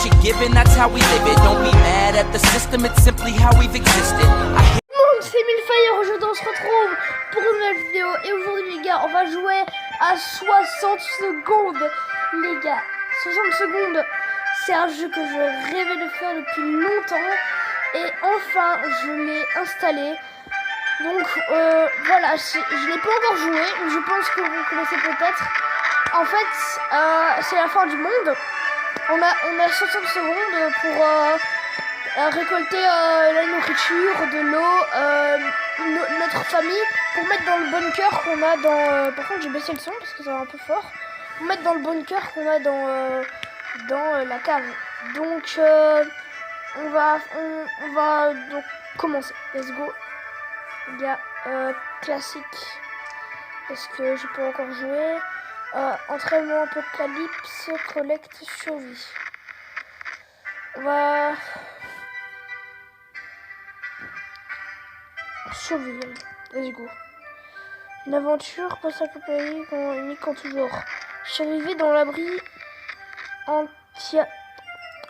what you're given, that's how we live it. Don't be mad at the system, it's simply how we've existed. C'est Millefire, aujourd'hui on se retrouve pour une nouvelle vidéo. Et aujourd'hui les gars, on va jouer à 60 secondes. Les gars, 60 secondes, c'est un jeu que je rêvais de faire depuis longtemps. Et enfin, je l'ai installé. Donc voilà, je l'ai pas encore joué, mais je pense que vous connaissez peut-être. En fait, c'est la fin du monde. On a 60 secondes pour récolter la nourriture, de l'eau, notre famille, pour mettre dans le bunker qu'on a dans... par contre j'ai baissé le son parce que c'est un peu fort. Pour mettre dans le bunker qu'on a dans la cave. Donc on va donc commencer. Let's go. Il y a classique. Est-ce que je peux encore jouer? Entraînement apocalypse, collecte, survie. On va... survivre. Let's go. Une aventure post-apocalyptique unique en tout genre. Survivez dans l'abri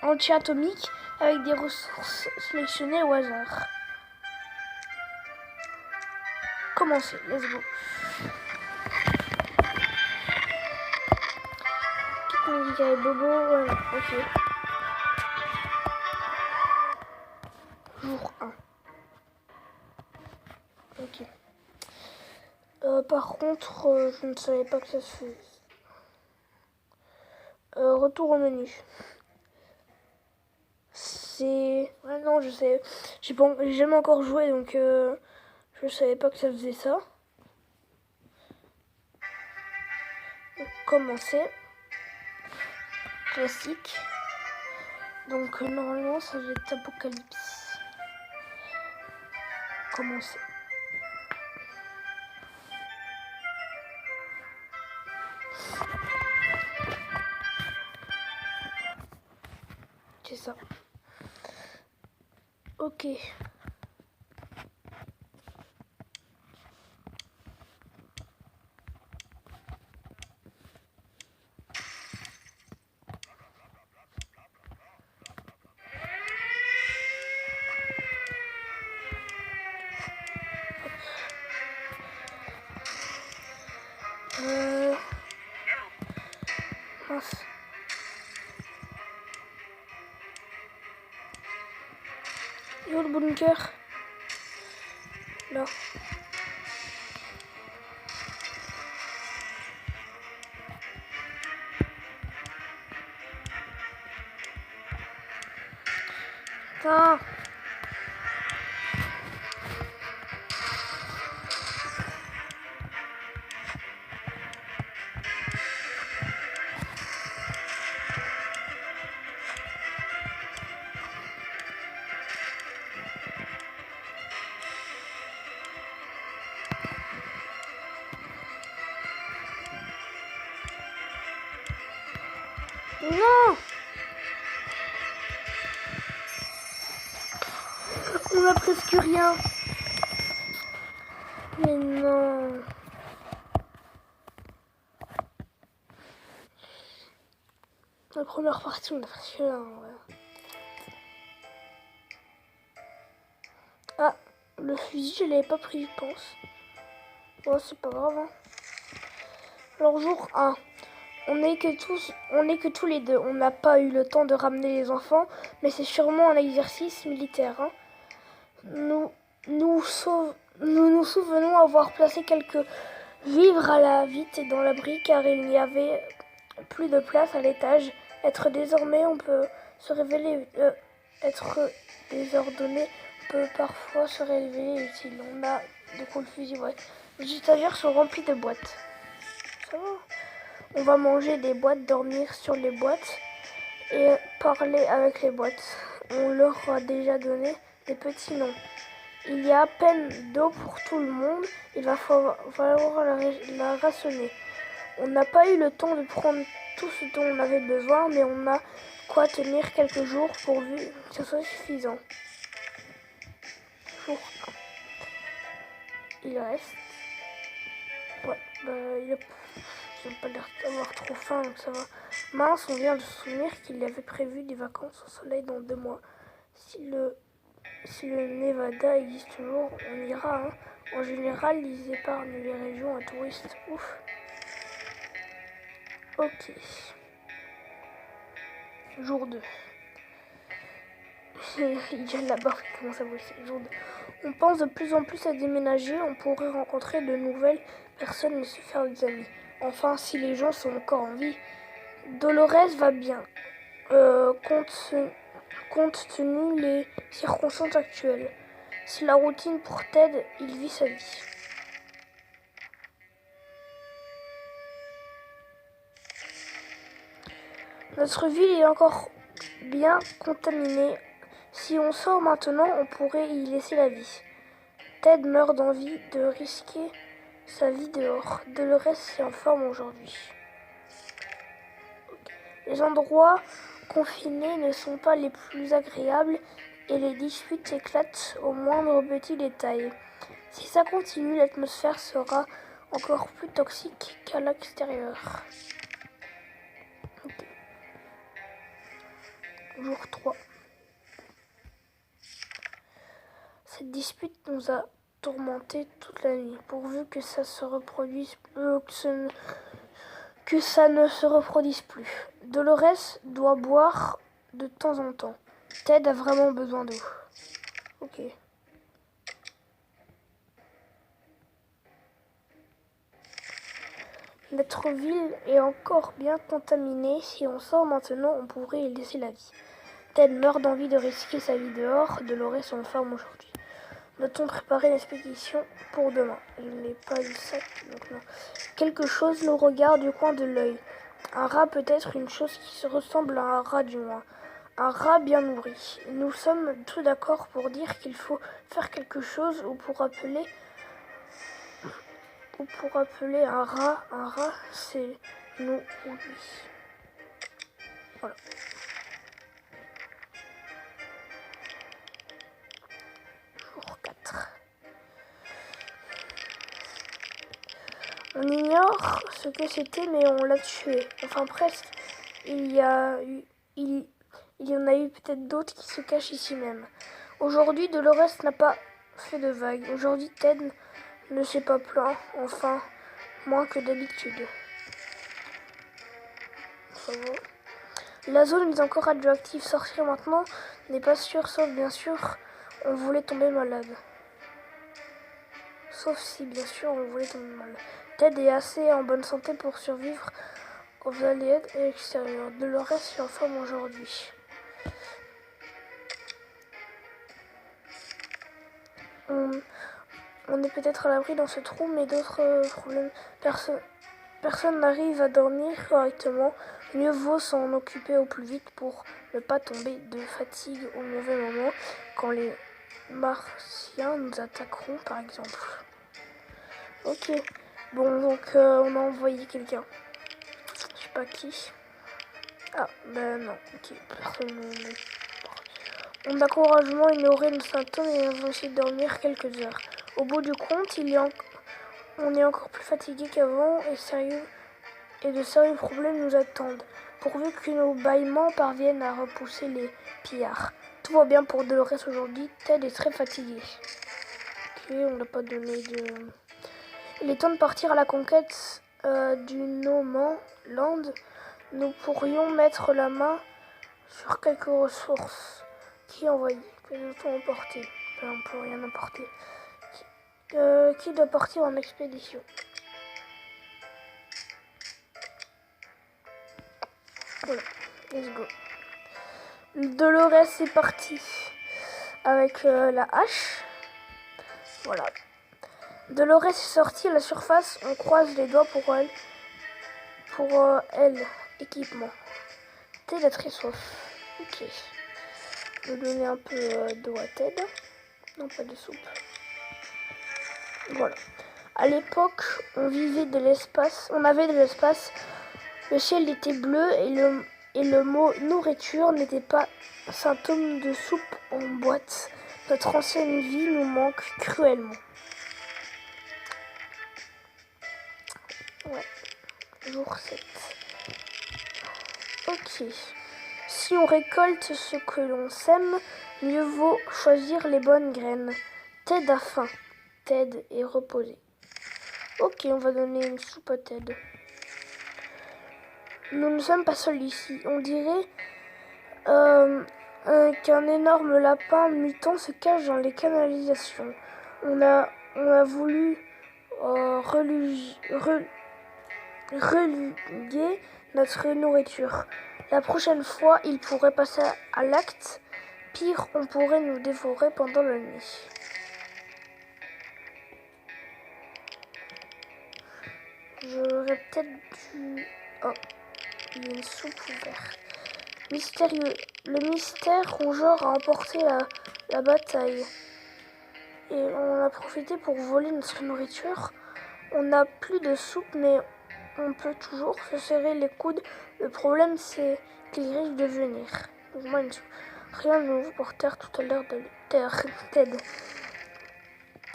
anti-atomique avec des ressources sélectionnées au hasard. Commencez, let's go. Quitte médical et bobo, voilà, ok. Jour 1. Ok. Par contre, je ne savais pas que ça se faisait. Retour au menu. C'est... ah non, je sais. J'ai jamais encore joué, donc je savais pas que ça faisait ça. Donc, commencer. Classique. Donc normalement, ça va être apocalypse. Commencer. C'est ça. Ok. Mince. Et où le bunker? Là. Putain. Non! On a presque rien. Mais non. La première partie, on a presque rien. Ouais. Ah, le fusil, je l'avais pas pris, je pense. Bon, c'est pas grave. Hein. Alors, jour 1. On n'est que tous les deux. On n'a pas eu le temps de ramener les enfants, mais c'est sûrement un exercice militaire. Hein. Nous nous souvenons avoir placé quelques vivres à la vite dans l'abri car il n'y avait plus de place à l'étage. Désormais, on peut se révéler, être désordonné peut parfois se révéler utile. On a de quoi le fusil, ouais. Les étagères sont remplies de boîtes. Ça va. On va manger des boîtes, dormir sur les boîtes et parler avec les boîtes. On leur a déjà donné des petits noms. Il y a à peine d'eau pour tout le monde. Il va falloir la rationner. On n'a pas eu le temps de prendre tout ce dont on avait besoin, mais on a quoi tenir quelques jours pourvu que ce soit suffisant. Jour 1. Il reste... ouais, il y a... ils n'ont pas l'air d'avoir trop faim, donc ça va. Mince, on vient de se souvenir qu'il avait prévu des vacances au soleil dans 2 mois. Si le Nevada existe toujours, on ira. Hein. En général, ils épargnent les régions à touristes. Ouf. Ok. Jour 2. Il y a là-bas, il commence à bosser. Jour 2. On pense de plus en plus à déménager, on pourrait rencontrer de nouvelles personnes et se faire des amis. Enfin, si les gens sont encore en vie. Dolores va bien, compte tenu les circonstances actuelles. C'est la routine pour Ted, il vit sa vie. Notre ville est encore bien contaminée. Si on sort maintenant, on pourrait y laisser la vie. Ted meurt d'envie de risquer sa vie dehors. Dolores est en forme aujourd'hui. Les endroits confinés ne sont pas les plus agréables et les disputes éclatent au moindre petit détail. Si ça continue, l'atmosphère sera encore plus toxique qu'à l'extérieur. Okay. Jour 3. Cette dispute nous a tourmentés toute la nuit, pourvu que ça se reproduise, que ça ne se reproduise plus. Dolores doit boire de temps en temps. Ted a vraiment besoin d'eau. Ok. Notre ville est encore bien contaminée. Si on sort maintenant, on pourrait y laisser la vie. Ted meurt d'envie de risquer sa vie dehors. Dolores est en forme aujourd'hui. Doit-on préparer l'expédition pour demain? Je n'ai pas eu ça, donc non. Quelque chose nous regarde du coin de l'œil. Un rat peut être une chose qui se ressemble à un rat du moins. Un rat bien nourri. Nous sommes tous d'accord pour dire qu'il faut faire quelque chose ou pour appeler un rat, c'est nous ou lui. Voilà. Jour 4. On ignore ce que c'était, mais on l'a tué. Enfin presque. Il y en a eu peut-être d'autres qui se cachent ici même. Aujourd'hui, Dolores n'a pas fait de vagues. Aujourd'hui, Ted ne s'est pas plaint. Enfin, moins que d'habitude. Ça va. La zone est encore radioactive. Sortir maintenant n'est pas sûr, sauf bien sûr, on voulait tomber malade. Sauf si, bien sûr, on voulait tomber malade. Ted est assez en bonne santé pour survivre aux aléas et à l'extérieur. Dolores est en forme aujourd'hui. On est peut-être à l'abri dans ce trou, mais d'autres problèmes. Personne n'arrive à dormir correctement. Mieux vaut s'en occuper au plus vite pour ne pas tomber de fatigue au mauvais moment quand les Martiens nous attaqueront, par exemple. Ok. Bon, donc on a envoyé quelqu'un. Je sais pas qui. Ah, ben non. Ok, personne ne... On a courageusement ignoré nos symptômes et avons essayé de dormir quelques heures. Au bout du compte, on est encore plus fatigué qu'avant et de sérieux problèmes nous attendent, pourvu que nos bâillements parviennent à repousser les pillards. Tout va bien pour Dolores aujourd'hui, Ted est très fatigué. Ok, on n'a pas donné de... Il est temps de partir à la conquête du No Man Land. Nous pourrions mettre la main sur quelques ressources. Qui envoyer? Que doit-on emporter? On ne peut rien emporter. Qui doit partir en expédition? Voilà, let's go. Dolores est parti avec la hache. Voilà. Dolores est sortie à la surface. On croise les doigts pour elle. Équipement. Ted a très soif. Ok. Je vais donner un peu d'eau à Ted. Non, pas de soupe. Voilà. À l'époque, on avait de l'espace. Le ciel était bleu et le mot nourriture n'était pas symptôme de soupe en boîte. Notre ancienne vie nous manque cruellement. Ouais. Jour 7. Ok. Si on récolte ce que l'on sème, mieux vaut choisir les bonnes graines. Ted a faim. Ted est reposé. Ok, on va donner une soupe à Ted. Nous ne sommes pas seuls ici. On dirait qu'un énorme lapin mutant se cache dans les canalisations. On a voulu reluguer notre nourriture. La prochaine fois, il pourrait passer à l'acte. Pire, on pourrait nous dévorer pendant la nuit. J'aurais peut-être dû... Oh, il y a une soupe ouverte. Mystérieux. Le mystère rongeur a emporté la bataille. Et on a profité pour voler notre nourriture. On n'a plus de soupe, mais on peut toujours se serrer les coudes. Le problème, c'est qu'il risque de venir. Rien de nouveau pour terre tout à l'heure de terre. Ted.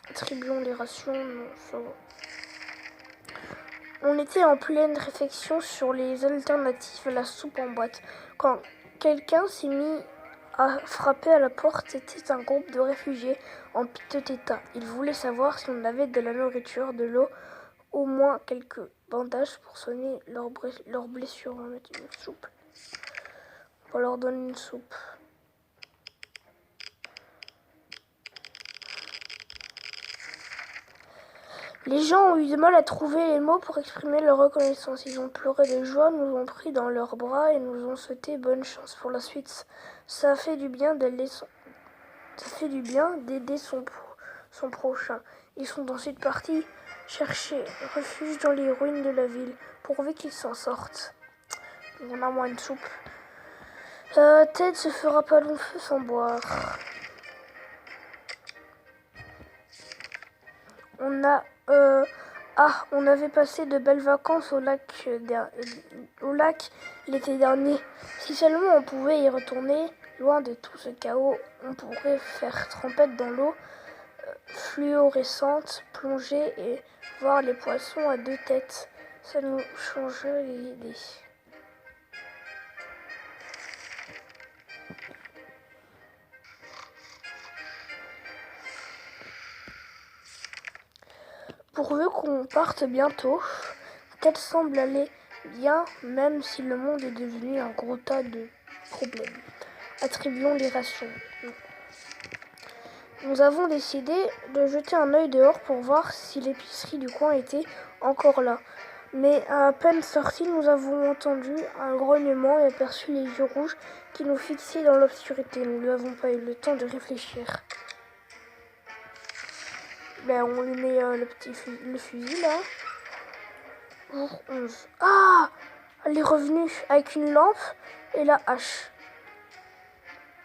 Attribuons les rations. Non, ça va. On était en pleine réflexion sur les alternatives à la soupe en boîte quand quelqu'un s'est mis à frapper à la porte. C'était un groupe de réfugiés en piteux état. Ils voulaient savoir si on avait de la nourriture, de l'eau, au moins quelques bandages pour soigner leurs blessures. On va mettre une soupe. On va leur donner une soupe. Les gens ont eu du mal à trouver les mots pour exprimer leur reconnaissance. Ils ont pleuré de joie, nous ont pris dans leurs bras et nous ont souhaité bonne chance pour la suite. Ça fait du bien d'aider son prochain. Ils sont ensuite partis chercher refuge dans les ruines de la ville, pourvu qu'ils s'en sortent. On a moins de soupe. Ted se fera pas long feu sans boire. On avait passé de belles vacances au lac l'été dernier. Si seulement on pouvait y retourner, loin de tout ce chaos, on pourrait faire trempette dans l'eau fluorescente, plonger et voir les poissons à deux têtes. Ça nous changerait les idées. Pourvu qu'on parte bientôt, Ted semble aller bien, même si le monde est devenu un gros tas de problèmes. Attribuons les rations. Nous avons décidé de jeter un œil dehors pour voir si l'épicerie du coin était encore là. Mais à peine sortis, nous avons entendu un grognement et aperçu les yeux rouges qui nous fixaient dans l'obscurité. Nous n'avons pas eu le temps de réfléchir. Ben, on lui met le fusil là. Jour 11. Ah! Elle est revenue avec une lampe et la hache.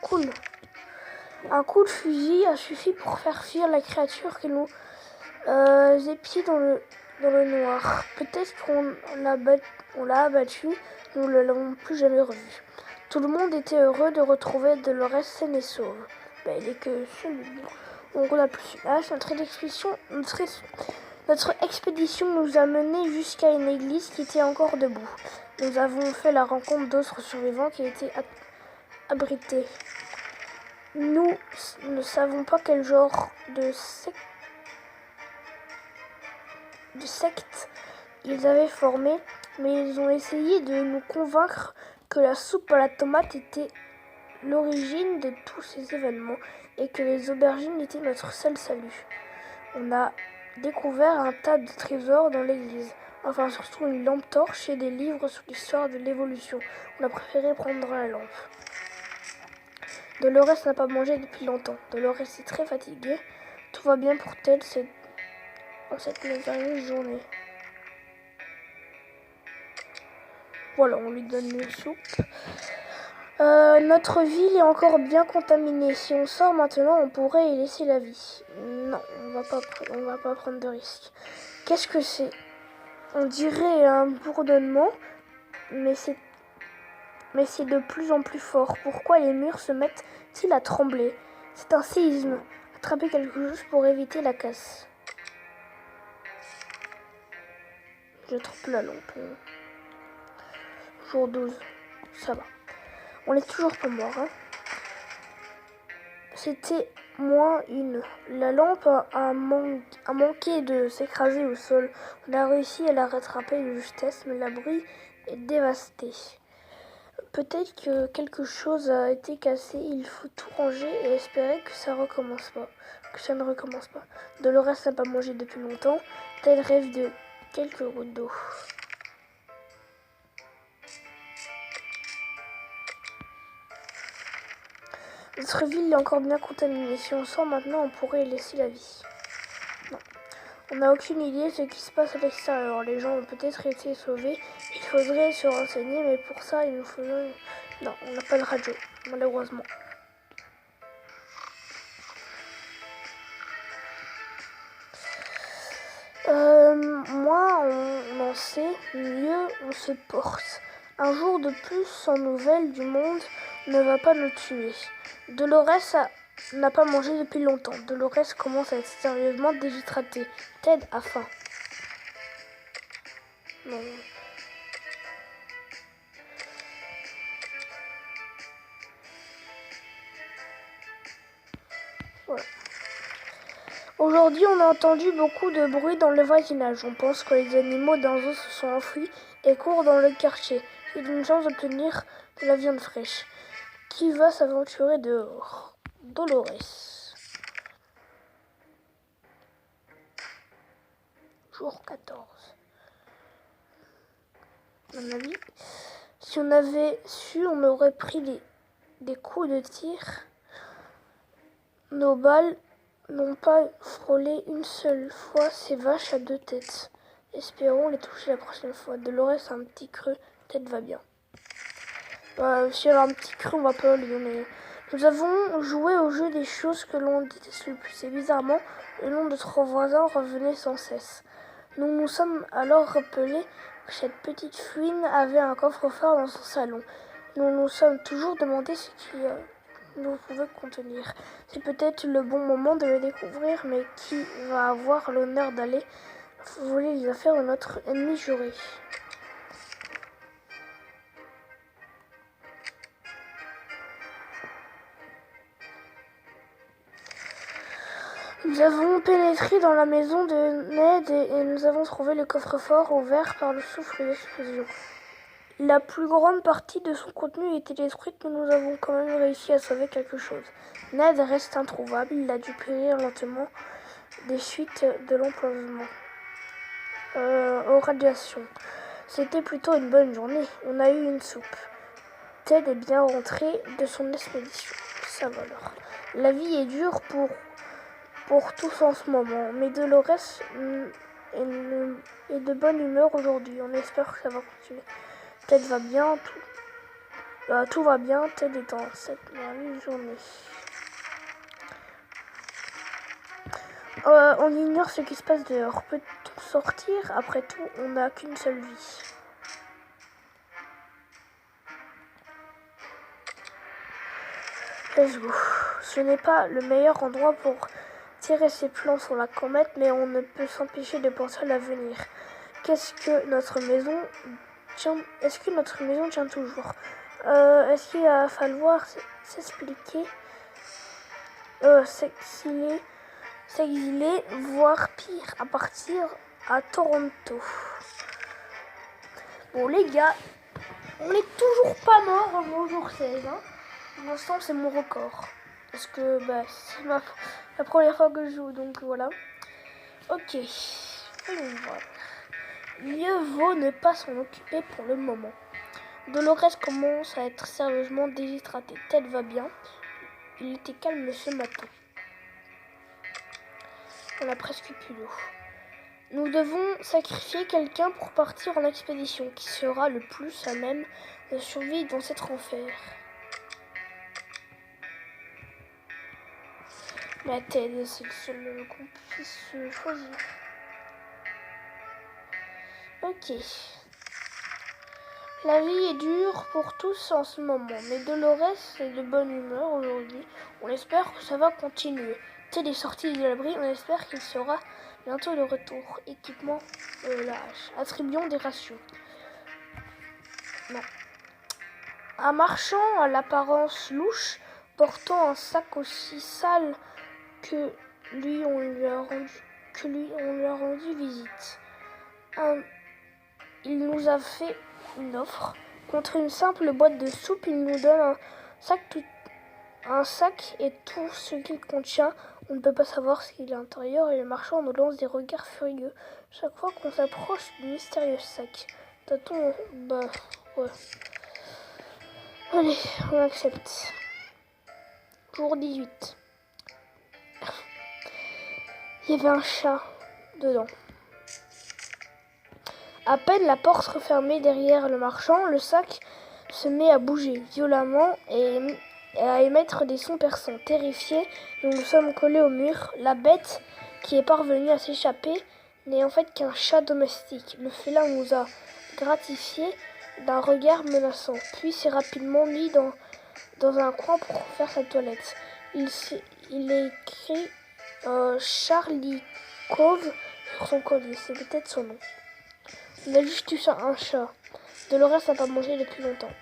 Cool. Un coup de fusil a suffi pour faire fuir la créature qui nous épiait dans le noir. Peut-être qu'on l'a abattu, nous ne l'avons plus jamais revu. Tout le monde était heureux de retrouver Dolores saine et sauve. Ben, il est que seul. On a plus une hache. Notre expédition nous a menés jusqu'à une église qui était encore debout. Nous avons fait la rencontre d'autres survivants qui étaient abrités. Nous ne savons pas quel genre de secte ils avaient formé, mais ils ont essayé de nous convaincre que la soupe à la tomate était l'origine de tous ces événements et que les aubergines étaient notre seul salut. On a découvert un tas de trésors dans l'église, enfin surtout une lampe torche et des livres sur l'histoire de l'évolution. On a préféré prendre la lampe. Dolores n'a pas mangé depuis longtemps. Dolores est très fatiguée. Tout va bien pour Ted en cette merveilleuse journée. Voilà, on lui donne une soupe. Notre ville est encore bien contaminée. Si on sort maintenant, on pourrait y laisser la vie. Non, on va pas prendre de risques. Qu'est-ce que c'est? On dirait un bourdonnement, mais c'est de plus en plus fort. Pourquoi les murs se mettent-ils à trembler? C'est un séisme. Attraper quelque chose pour éviter la casse. Je trempe la lampe. Jour 12. Ça va. On n'est toujours pas mort. Hein. C'était -1. La lampe a manqué de s'écraser au sol. On a réussi à la rattraper de justesse, mais l'abri est dévasté. Peut-être que quelque chose a été cassé. Il faut tout ranger et espérer que ça ne recommence pas. Dolores n'a pas mangé depuis longtemps. Ted rêve de quelques gouttes d'eau. Notre ville est encore bien contaminée. Si on sort maintenant, on pourrait y laisser la vie. Non. On n'a aucune idée de ce qui se passe à l'extérieur. Les gens ont peut-être été sauvés. Il faudrait se renseigner, mais pour ça, il nous faudrait... Non, on n'a pas de radio, malheureusement. Moins on en sait, mieux on se porte. Un jour de plus sans nouvelles du monde ne va pas nous tuer. Dolores n'a pas mangé depuis longtemps. Dolores commence à être sérieusement déshydratée. Ted a faim. Non. Voilà. Aujourd'hui, on a entendu beaucoup de bruit dans le voisinage. On pense que les animaux d'un zoo se sont enfuis et courent dans le quartier. C'est une chance d'obtenir de la viande fraîche. Qui va s'aventurer dehors? Dolores. Jour 14. À mon avis, si on avait su, on aurait pris des coups de tir. Nos balles n'ont pas frôlé une seule fois ces vaches à 2 têtes. Espérons les toucher la prochaine fois. Dolores a un petit creux, Ted va bien. Si elle a un petit creux, on va pas lui donner. Nous avons joué au jeu des choses que l'on déteste le plus. Et bizarrement, le nom de notre voisin revenait sans cesse. Nous nous sommes alors rappelé que cette petite fouine avait un coffre-fort dans son salon. Nous nous sommes toujours demandé ce qui nous pouvait contenir. C'est peut-être le bon moment de le découvrir, mais qui va avoir l'honneur d'aller voler les affaires de notre ennemi juré? Nous avons pénétré dans la maison de Ned et nous avons trouvé le coffre-fort ouvert par le souffle de l'explosion. La plus grande partie de son contenu était détruite, mais nous avons quand même réussi à sauver quelque chose. Ned reste introuvable, il a dû périr lentement des suites de l'empoisonnement. Aux radiations. C'était plutôt une bonne journée, on a eu une soupe. Ted est bien rentré de son expédition. Ça va alors. La vie est dure pour tous en ce moment, mais Dolores est de bonne humeur aujourd'hui. On espère que ça va continuer. Ted va bien, tout va bien. Ted est en cette merveilleuse journée. On ignore ce qui se passe dehors. Peut-on sortir? Après tout, on n'a qu'une seule vie. Let's go. Ce n'est pas le meilleur endroit pour tirer ses plans sur la comète, mais on ne peut s'empêcher de penser à l'avenir. Est-ce que notre maison tient toujours? Est-ce qu'il va falloir s'expliquer, s'exiler, voire pire, à partir à Toronto? Bon les gars, on n'est toujours pas mort au jour 16. Hein. Pour l'instant, c'est mon record. Parce que c'est la première fois que je joue, donc voilà. Ok. Allons voir. Mieux vaut ne pas s'en occuper pour le moment. Dolores commence à être sérieusement déshydratée. Ted va bien. Il était calme ce matin. On a presque plus d'eau. Nous devons sacrifier quelqu'un pour partir en expédition, qui sera le plus à même de survivre dans cet enfer. La Ted, c'est le seul qu'on puisse choisir. Ok. La vie est dure pour tous en ce moment, mais Dolores est de bonne humeur aujourd'hui. On espère que ça va continuer. Ted est sorti de l'abri, on espère qu'il sera bientôt de retour. Équipement lâche. Attribuons des rations. Non. Un marchand à l'apparence louche, portant un sac aussi sale que lui, on lui a rendu visite. Il nous a fait une offre. Contre une simple boîte de soupe, il nous donne un sac et tout ce qu'il contient. On ne peut pas savoir ce qu'il y a à l'intérieur et le marchand nous lance des regards furieux chaque fois qu'on s'approche du mystérieux sac. T'attends, bah, ouais. Allez, on accepte. Jour 18. Il y avait un chat dedans. À peine la porte refermée derrière le marchand, le sac se met à bouger violemment et à émettre des sons perçants. Terrifiés, nous nous sommes collés au mur. La bête qui est parvenue à s'échapper n'est en fait qu'un chat domestique. Le félin nous a gratifiés d'un regard menaçant, puis s'est rapidement mis dans un coin pour faire sa toilette. Il est écrit Charlie Cove sur son collier, c'est peut-être son nom. On a juste eu un chat. Dolores n'a pas mangé depuis longtemps.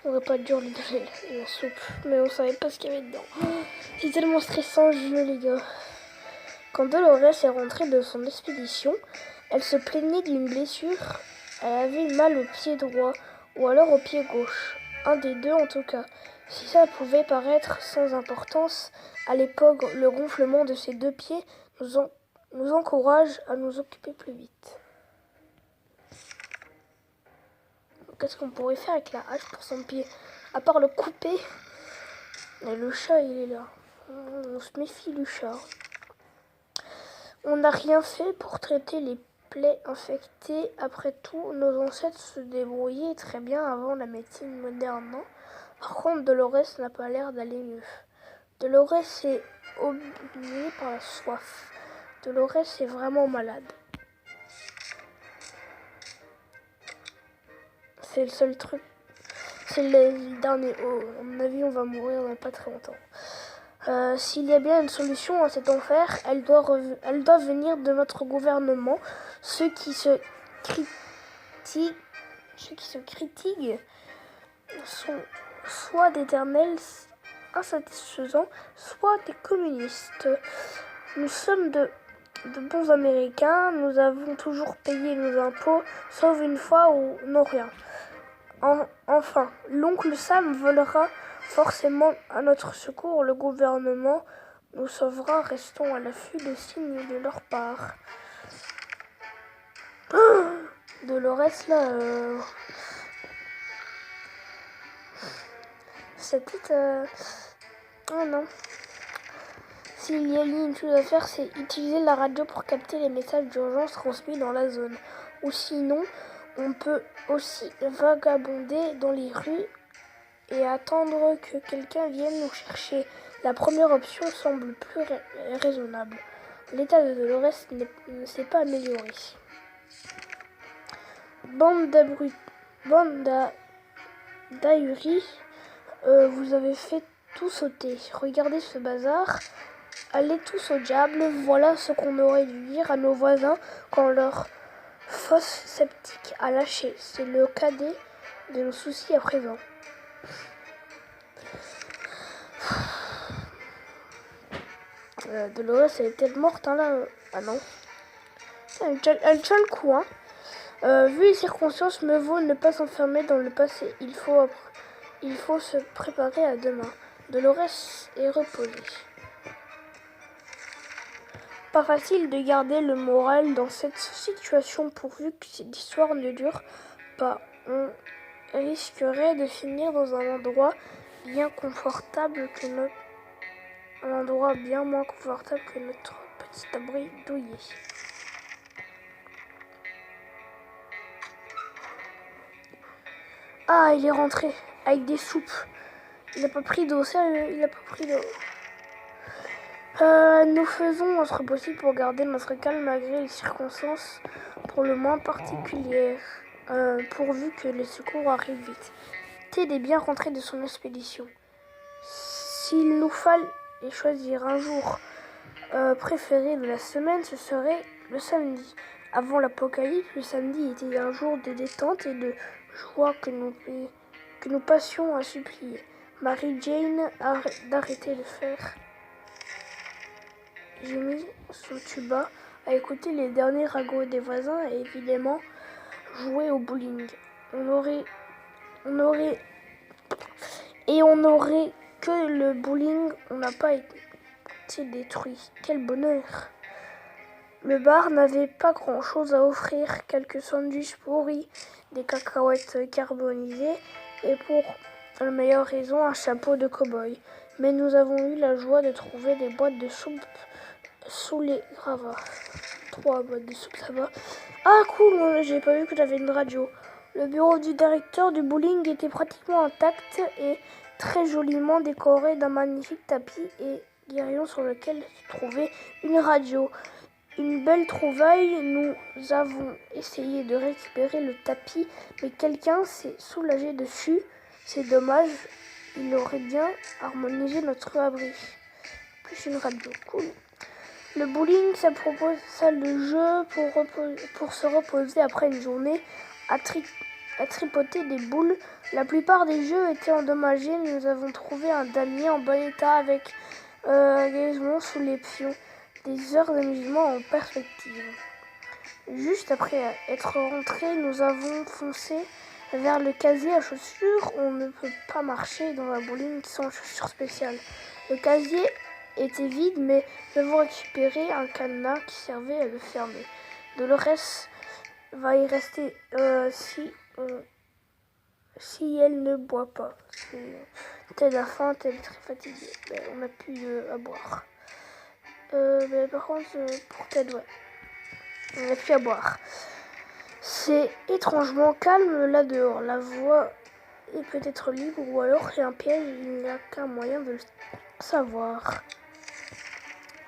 On aurait pas dû lui donner la soupe, mais on savait pas ce qu'il y avait dedans. C'est tellement stressant, les gars. Quand Dolores est rentrée de son expédition, elle se plaignait d'une blessure. Elle avait mal au pied droit, ou alors au pied gauche. Un des deux en tout cas. Si ça pouvait paraître sans importance, à l'époque, le gonflement de ses deux pieds nous encourage à nous occuper plus vite. Qu'est-ce qu'on pourrait faire avec la hache pour son pied? À part le couper. Et le chat, il est là. On se méfie du chat. On n'a rien fait pour traiter les plaies infectées. Après tout, nos ancêtres se débrouillaient très bien avant la médecine moderne, non? Par contre, Dolores n'a pas l'air d'aller mieux. Dolores est obnubilée par la soif. Dolores est vraiment malade. C'est le seul truc. C'est le dernier. Oh, à mon avis, on va mourir dans pas très longtemps. S'il y a bien une solution à cet enfer, elle doit venir de notre gouvernement. Ceux qui se critiquent sont soit d'éternels insatisfaisants, soit des communistes. Nous sommes de bons Américains, nous avons toujours payé nos impôts, sauf une fois où non rien. Enfin, l'oncle Sam volera forcément à notre secours. Le gouvernement nous sauvera. Restons à l'affût de signes de leur part. Dolores, là... C'est peut-être... Oh non. S'il y a une chose à faire, c'est utiliser la radio pour capter les messages d'urgence transmis dans la zone. Ou sinon, on peut aussi vagabonder dans les rues et attendre que quelqu'un vienne nous chercher. La première option semble plus raisonnable. L'état de Dolores ne s'est pas amélioré. Bande d'ahuris, vous avez fait tout sauter. Regardez ce bazar. Allez tous au diable. Voilà ce qu'on aurait dû dire à nos voisins quand leur fosse sceptique a lâché. C'est le cadet de nos soucis à présent. Dolores, elle est peut-être morte, hein, là. Ah non. Elle tient le coup, hein. Vu les circonstances, mieux vaut ne pas s'enfermer dans le passé. Il faut se préparer à demain. Dolores est reposée. Pas facile de garder le moral dans cette situation pourvu que cette histoire ne dure pas. On risquerait de finir dans un endroit bien confortable que notre... Un endroit bien moins confortable que notre petit abri douillet. Ah, il est rentré avec des soupes. Il n'a pas pris d'eau, sérieux, il n'a pas pris d'eau. Nous faisons notre possible pour garder notre calme malgré les circonstances pour le moins particulières, pourvu que les secours arrivent vite. Ted est bien rentré de son expédition. S'il nous fallait choisir un jour préféré de la semaine, ce serait le samedi. Avant l'apocalypse, le samedi était un jour de détente et de joie que nous passions à supplier Mary-Jane d'arrêter de faire. J'ai mis son tuba à écouter les derniers ragots des voisins et évidemment jouer au bowling. On aurait que le bowling, on n'a pas été détruit. Quel bonheur! Le bar n'avait pas grand-chose à offrir, quelques sandwichs pourris, des cacahuètes carbonisées et pour la meilleure raison, un chapeau de cow-boy. Mais nous avons eu la joie de trouver des boîtes de soupe sous les gravats. 3 boîtes de soupe, ça va. Ah cool, j'ai pas vu que j'avais une radio. Le bureau du directeur du bowling était pratiquement intact et très joliment décoré d'un magnifique tapis et guérillon sur lequel se trouvait une radio. Une belle trouvaille, nous avons essayé de récupérer le tapis, mais quelqu'un s'est soulagé dessus. C'est dommage, il aurait bien harmonisé notre abri. Plus une radio, cool. Le bowling, ça propose salle de jeu pour se reposer après une journée à tripoter des boules. La plupart des jeux étaient endommagés. Nous avons trouvé un damier en bon état avec gazement sous les pions. Des heures d'amusement en perspective. Juste après être rentrés, nous avons foncé vers le casier à chaussures. On ne peut pas marcher dans un bowling sans chaussures spéciales. Le casier était vide, mais nous avons récupéré un cadenas qui servait à le fermer. Dolores va y rester si elle ne boit pas. Ted a faim, Ted est très fatigué. Mais on n'a plus à boire. Mais par contre, pour Ted, ouais. On n'a plus à boire. C'est étrangement calme là dehors. La voie est peut-être libre ou alors c'est un piège. Il n'y a qu'un moyen de le savoir.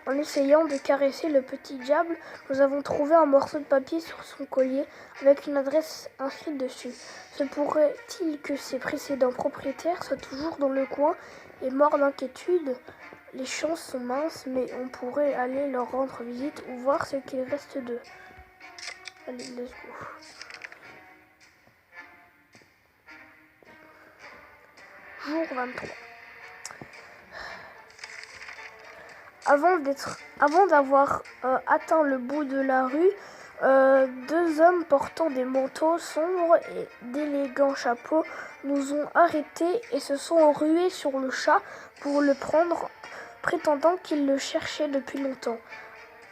En essayant de caresser le petit diable, nous avons trouvé un morceau de papier sur son collier avec une adresse inscrite dessus. Se pourrait-il que ses précédents propriétaires soient toujours dans le coin et morts d'inquiétude? Les chances sont minces, mais on pourrait aller leur rendre visite ou voir ce qu'il reste d'eux. Allez, let's go. Jour 23. Avant d'avoir atteint le bout de la rue, 2 hommes portant des manteaux sombres et d'élégants chapeaux nous ont arrêtés et se sont rués sur le chat pour le prendre, prétendant qu'ils le cherchaient depuis longtemps.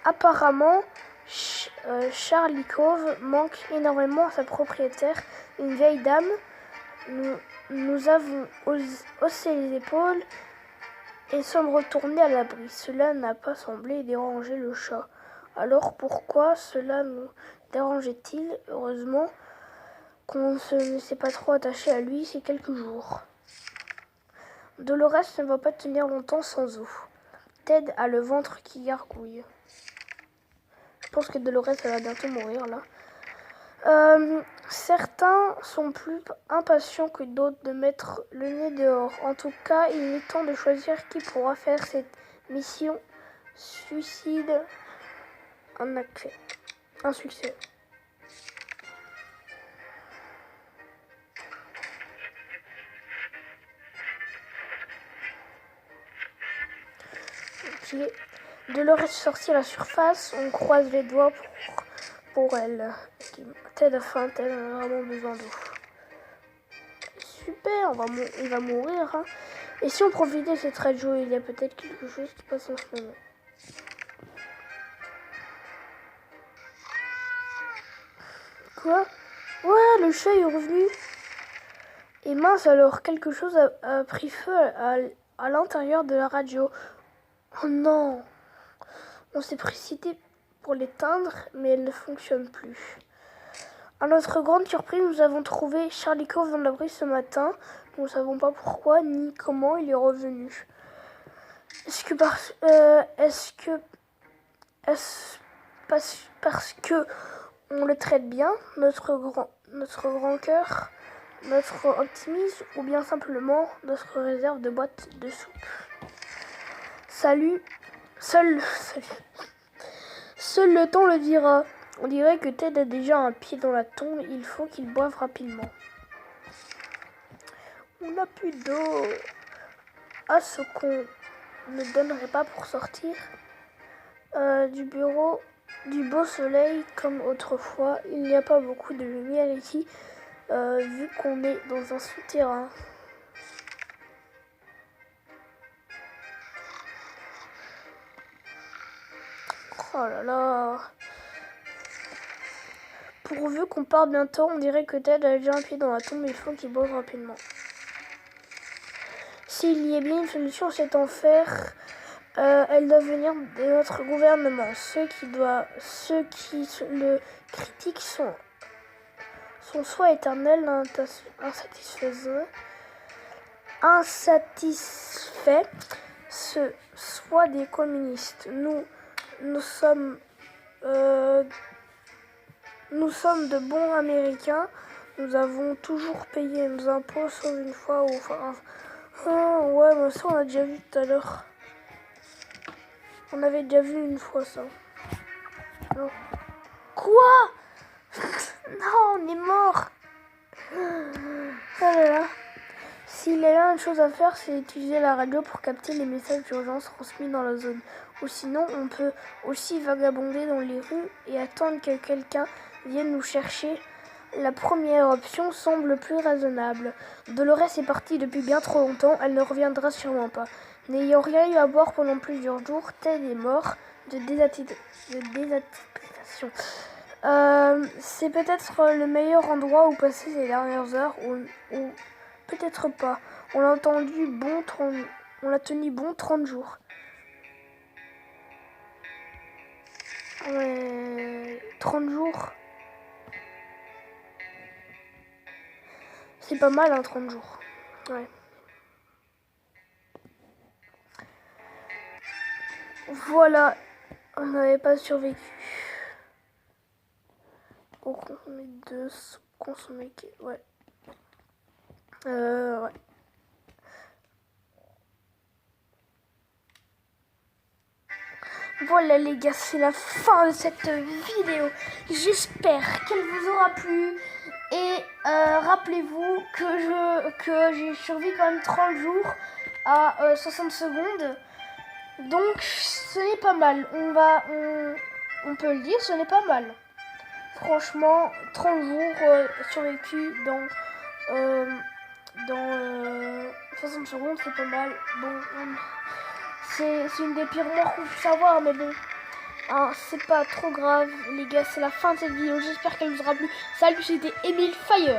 Apparemment, Charlie Cove manque énormément à sa propriétaire, une vieille dame. Nous avons haussé les épaules et sommes retournés à l'abri. Cela n'a pas semblé déranger le chat. Alors pourquoi cela nous dérangeait-il? Heureusement qu'on ne s'est pas trop attaché à lui ces quelques jours. Dolores ne va pas tenir longtemps sans eau. Ted a le ventre qui gargouille. Je pense que Dolores elle va bientôt mourir là. Certains sont plus impatients que d'autres de mettre le nez dehors. En tout cas, il est temps de choisir qui pourra faire cette mission suicide un succès. Ok. Dolores sortit à la surface. On croise les doigts pour elle. Ted a faim, Ted a vraiment besoin d'eau. Super, il va mourir. Hein. Et si on profitait de cette radio, il y a peut-être quelque chose qui passe en ce moment. Quoi? Ouais, le chat est revenu. Et mince alors, quelque chose a pris feu à l'intérieur de la radio. Oh non! On s'est précipité pour l'éteindre, mais elle ne fonctionne plus. À notre grande surprise, nous avons trouvé Charlie Cove dans l'abri ce matin. Nous ne savons pas pourquoi ni comment il est revenu. Est-ce parce que on le traite bien, notre grand cœur, notre optimisme, ou bien simplement notre réserve de boîtes de soupe? Seul le temps le dira. On dirait que Ted a déjà un pied dans la tombe. Il faut qu'il boive rapidement. On n'a plus d'eau. À ce qu'on ne donnerait pas pour sortir du bureau, du beau soleil comme autrefois. Il n'y a pas beaucoup de lumière ici, vu qu'on est dans un souterrain. Oh là là. Pourvu qu'on parte bientôt, on dirait que Ted a déjà un pied dans la tombe, il faut qu'il boive rapidement. S'il y a bien une solution, c'est en faire. Elle doit venir de notre gouvernement. Ceux qui le critiquent sont soit éternels, insatisfaits, soit des communistes. Nous sommes de bons Américains. Nous avons toujours payé nos impôts, sauf une fois où... ouais, mais ça on a déjà vu tout à l'heure. On avait déjà vu une fois ça. Non. Quoi? Non, on est mort. Ah là là. S'il est là, une chose à faire, c'est utiliser la radio pour capter les messages d'urgence transmis dans la zone. Ou sinon, on peut aussi vagabonder dans les rues et attendre que quelqu'un vienne nous chercher. La première option semble plus raisonnable. Dolores est partie depuis bien trop longtemps, elle ne reviendra sûrement pas. N'ayant rien eu à boire pendant plusieurs jours, Ted est mort de déshydratation. C'est peut-être le meilleur endroit où passer ces dernières heures, ou peut-être pas. On l'a tenu bon 30 jours. Ouais, 30 jours. C'est pas mal, 30 jours. Ouais. Voilà, on n'avait pas survécu. Au consommer 2, consommer... Ouais. Ouais. Voilà les gars, c'est la fin de cette vidéo. J'espère qu'elle vous aura plu. Et rappelez-vous que j'ai survécu quand même 30 jours à 60 secondes. Donc ce n'est pas mal. On peut le dire, ce n'est pas mal. Franchement, 30 jours survécu dans 60 secondes, c'est pas mal. Bon, c'est une des pires morts qu'on puisse avoir, mais bon, hein, c'est pas trop grave, les gars. C'est la fin de cette vidéo. J'espère qu'elle vous aura plu. Salut, c'était Emile Fire.